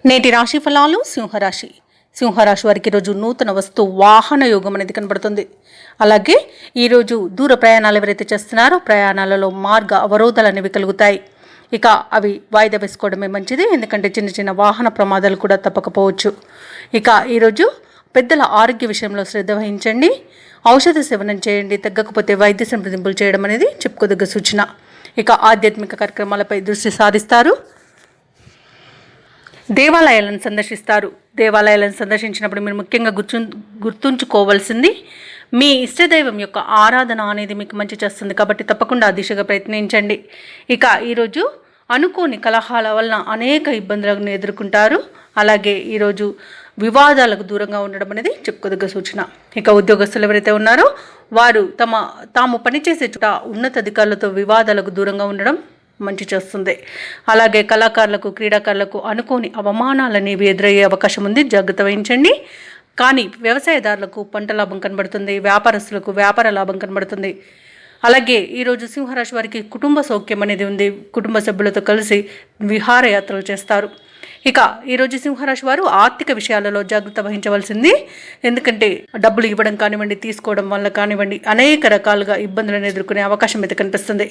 నేటి రాశి ఫలాలు సింహరాశి వారికి ఈరోజు నూతన వస్తు వాహన యోగం అనేది కనబడుతుంది. అలాగే ఈరోజు దూర ప్రయాణాలు ఎవరైతే చేస్తున్నారో ప్రయాణాలలో మార్గ అవరోధాలు అనేవి కలుగుతాయి. ఇక అవి వాయిదా వేసుకోవడమే మంచిది, ఎందుకంటే చిన్న చిన్న వాహన ప్రమాదాలు కూడా తప్పకపోవచ్చు. ఇక ఈరోజు పెద్దల ఆరోగ్య విషయంలో శ్రద్ధ వహించండి, ఔషధ సేవనం చేయండి, తగ్గకపోతే వైద్య సంప్రదింపులు చేయడం అనేది చెప్పుకోదగ్గ సూచన. ఇక ఆధ్యాత్మిక కార్యక్రమాలపై దృష్టి సారిస్తారు. దేవాలయాలను సందర్శిస్తారు. దేవాలయాలను సందర్శించినప్పుడు మీరు ముఖ్యంగా గుర్తుంచుకోవాల్సింది మీ ఇష్టదైవం యొక్క ఆరాధన అనేది మీకు మంచి చేస్తుంది, కాబట్టి తప్పకుండా ఆ దిశగా ప్రయత్నించండి. ఇక ఈరోజు అనుకోని కలహాల వలన అనేక ఇబ్బందులను ఎదుర్కొంటారు. అలాగే ఈరోజు వివాదాలకు దూరంగా ఉండడం అనేది చెప్పుకోదగ్గ సూచన. ఇక ఉద్యోగస్తులు ఎవరైతే ఉన్నారో వారు తాము పనిచేసే చోట ఉన్నతాధికారులతో వివాదాలకు దూరంగా ఉండడం మంచి చేస్తుంది. అలాగే కళాకారులకు, క్రీడాకారులకు అనుకోని అవమానాలనేవి ఎదురయ్యే అవకాశం ఉంది, జాగ్రత్త వహించండి. కానీ వ్యవసాయదారులకు పంట లాభం కనబడుతుంది, వ్యాపారస్తులకు వ్యాపార లాభం కనబడుతుంది. అలాగే ఈరోజు సింహరాశి వారికి కుటుంబ సౌఖ్యం అనేది ఉంది, కుటుంబ సభ్యులతో కలిసి విహారయాత్రలు చేస్తారు. ఇక ఈరోజు సింహరాశి వారు ఆర్థిక విషయాలలో జాగ్రత్త వహించవలసింది, ఎందుకంటే డబ్బులు ఇవ్వడం కానివ్వండి, తీసుకోవడం వల్ల కానివ్వండి అనేక రకాలుగా ఇబ్బందులను ఎదుర్కొనే అవకాశం అయితే కనిపిస్తుంది.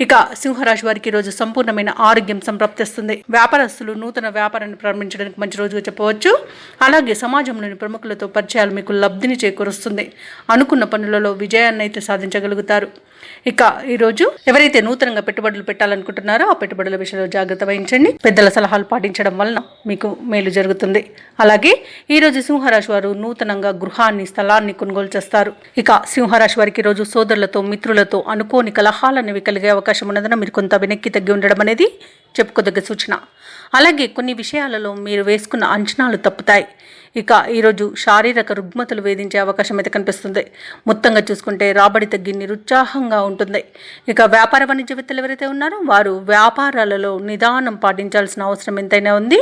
ఇక సింహరాశి వారికి ఈరోజు సంపూర్ణమైన ఆరోగ్యం సంప్రాప్తిస్తుంది. వ్యాపారస్తులు నూతన వ్యాపారాన్ని ప్రారంభించడానికి మంచి రోజుగా చెప్పవచ్చు. అలాగే సమాజంలోని ప్రముఖులతో పరిచయాలు మీకు లబ్ధిని చేకూరుస్తుంది. అనుకున్న పనులలో విజయాన్ని అయితే సాధించగలుగుతారు. ఇక ఈరోజు ఎవరైతే నూతనంగా పెట్టుబడులు పెట్టాలనుకుంటున్నారో ఆ పెట్టుబడుల విషయంలో జాగ్రత్త వహించండి. పెద్దల సలహాలు పాటించడం వలన మీకు మేలు జరుగుతుంది. అలాగే ఈరోజు సింహరాశి వారు నూతనంగా గృహాన్ని, స్థలాన్ని కొనుగోలు చేస్తారు. ఇక సింహరాశి వారికి ఈరోజు సోదరులతో, మిత్రులతో అనుకోని కలహాలు అనేవి కలిగే అవకాశం ఉన్నదన మీరు కొంత వెనక్కి తగ్గి ఉండడం అనేది చెప్పుకోదగ్గ సూచన. అలాగే కొన్ని విషయాలలో మీరు వేసుకున్న అంచనాలు తప్పుతాయి. ఇక ఈరోజు శారీరక రుగ్మతలు వేధించే అవకాశం అయితే కనిపిస్తుంది. మొత్తంగా చూసుకుంటే రాబడి తగ్గి నిరుత్సాహంగా ఉంటుంది. ఇక వ్యాపార వాణిజ్యవేత్తలు ఎవరైతే ఉన్నారో వారు వ్యాపారాలలో నిదానం పాటించాల్సిన అవసరం ఎంతైనా ఉంది.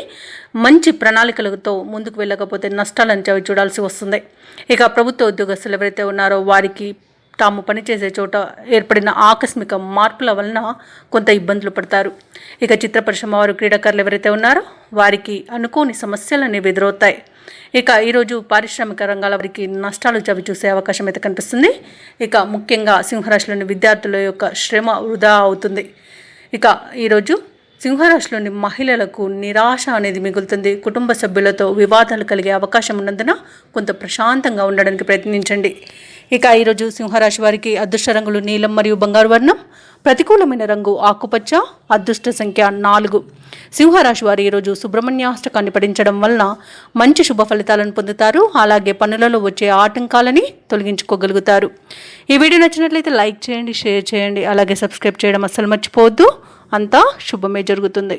మంచి ప్రణాళికలతో ముందుకు వెళ్ళకపోతే నష్టాలను చవి చూడాల్సి వస్తుంది. ఇక ప్రభుత్వ ఉద్యోగస్తులు ఎవరైతే ఉన్నారో వారికి తాము పనిచేసే చోట ఏర్పడిన ఆకస్మిక మార్పుల వలన కొంత ఇబ్బందులు పడతారు. ఇక చిత్ర పరిశ్రమ వారు, క్రీడాకారులు ఎవరైతే ఉన్నారో వారికి అనుకోని సమస్యలు అనేవి ఎదురవుతాయి. ఇక ఈరోజు పారిశ్రామిక రంగాల వారికి నష్టాలు చవి చూసే అవకాశం అయితే కనిపిస్తుంది. ఇక ముఖ్యంగా సింహరాశిలోని విద్యార్థుల యొక్క శ్రమ వృధా అవుతుంది. ఇక ఈరోజు సింహరాశిలోని మహిళలకు నిరాశ అనేది మిగులుతుంది. కుటుంబ సభ్యులతో వివాదాలు కలిగే అవకాశం ఉన్నందున కొంత ప్రశాంతంగా ఉండడానికి ప్రయత్నించండి. ఇక ఈరోజు సింహరాశి వారికి అదృష్ట రంగులు నీలం మరియు బంగారు వర్ణం, ప్రతికూలమైన రంగు ఆకుపచ్చ, అదృష్ట సంఖ్య 4. సింహరాశి వారు ఈరోజు సుబ్రహ్మణ్యాష్టకాన్ని పఠించడం వలన మంచి శుభ ఫలితాలను పొందుతారు. అలాగే పనులలో వచ్చే ఆటంకాలని తొలగించుకోగలుగుతారు. ఈ వీడియో నచ్చినట్లయితే లైక్ చేయండి, షేర్ చేయండి, అలాగే సబ్స్క్రైబ్ చేయడం అస్సలు మర్చిపోవద్దు. అంతా శుభమే జరుగుతుంది.